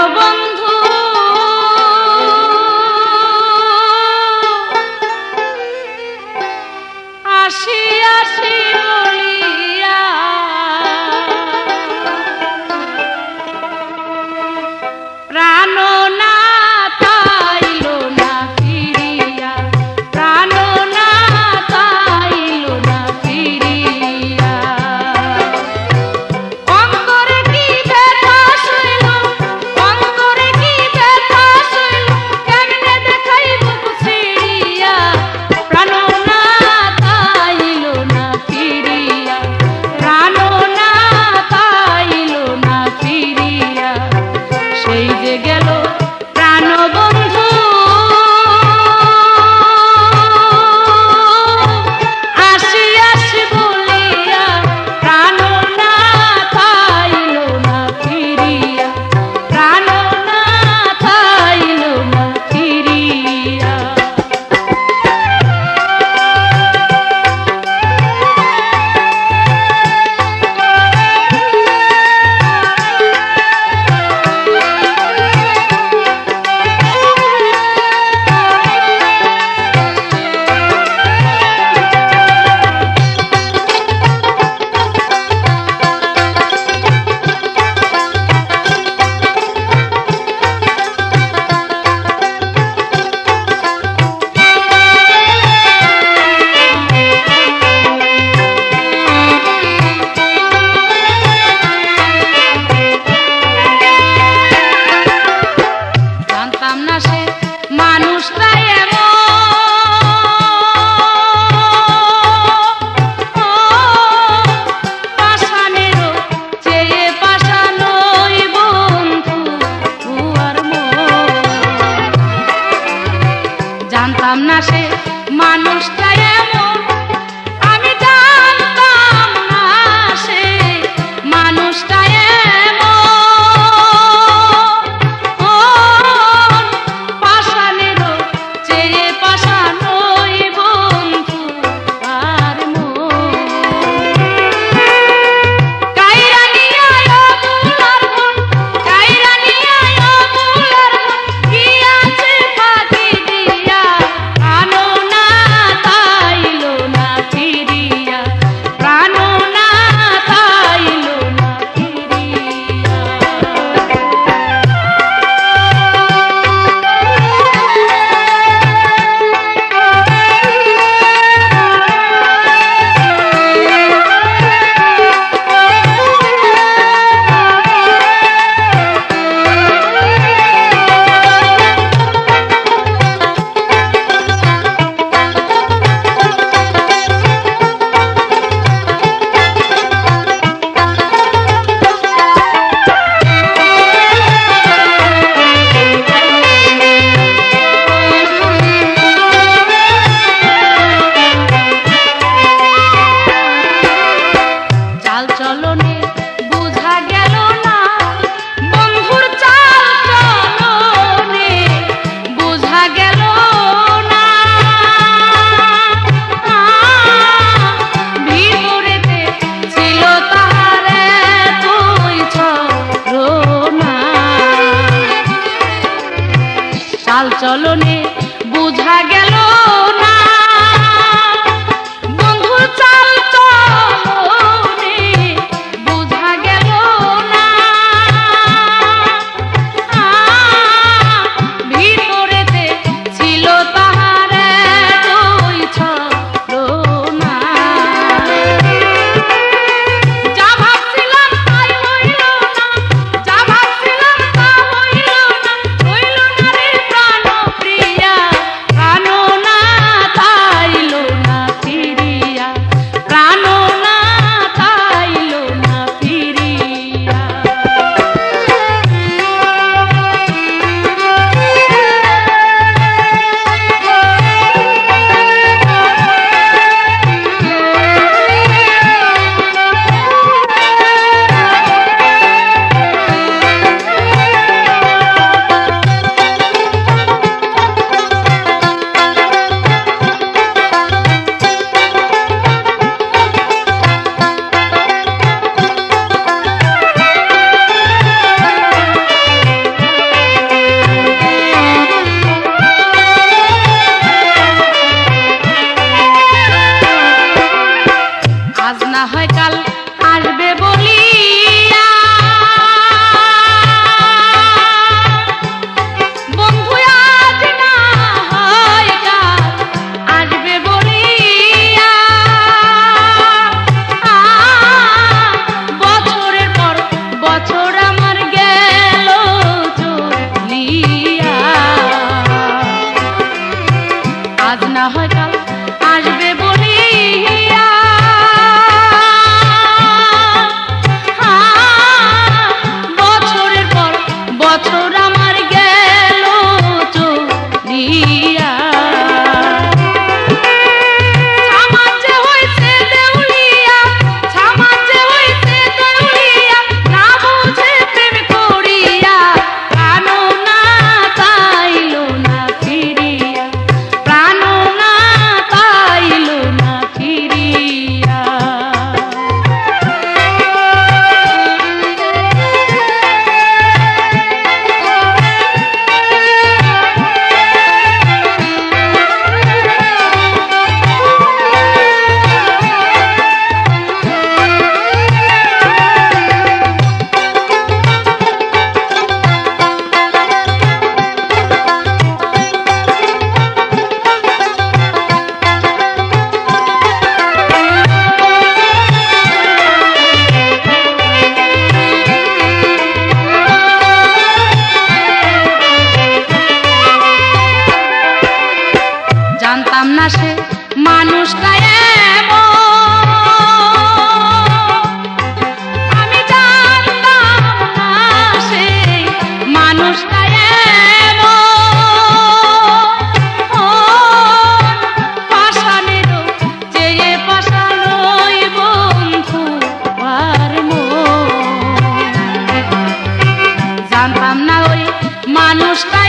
প্রাণবন্ধু আসি আসি বলিয়া প্রাণ না পাইল না ফিরিয়া, প্রাণ না পাইল না ফিরিয়া। অন্তরে কি ব্যথা শৈল, অন্তরে কি ব্যথা শৈল, কেমনে দেখাই বুক ছিড়িয়া, প্রাণ না পাইল না ফিরিয়া, প্রাণ না পাইল না ফিরিয়া। সেই যে গেল প্রাণবন্ধু আসি আসি বলিয়া, প্রাণ না পাইল না ফিরিয়া, প্রাণ না পাইল না ফিরিয়া। জানতাম না সে মানুষটা এমন, পাষাণেরও চেয়ে পাষাণই বন্ধু উহার মন। জানতাম না সে মানুষটা এমন, আমি জানতাম না সে মানুষটা এমন, পাষাণেরও চেয়ে পাষাণই বন্ধু আর মন। কাইরা নিয়া অমূলার মন, কাইরা নিয়া অমূলার মন, গিয়াছে ফাঁকি দিয়া, প্রাণ না পাইল না ফিরিয়া, প্রাণ না পাইল না ফিরিয়া। চাল চলনে বুঝা গেল না বন্ধুর, চাল চলনে বুঝা গেল না, ভিতরেতে ছিল তাহার তুই ছলনা। চাল চলনে বুঝা গেল না বন্ধুর, চাল চলনে বুঝা গেল না, ভিতরেতে ছিল তাহার তুই ছলনা। যা ভাবছিলাম তাই হইল না, যা ভাবছিলাম তা হইল না, হইল না রে প্রাণ প্রিয়া। জানতাম না ওই মানুষটা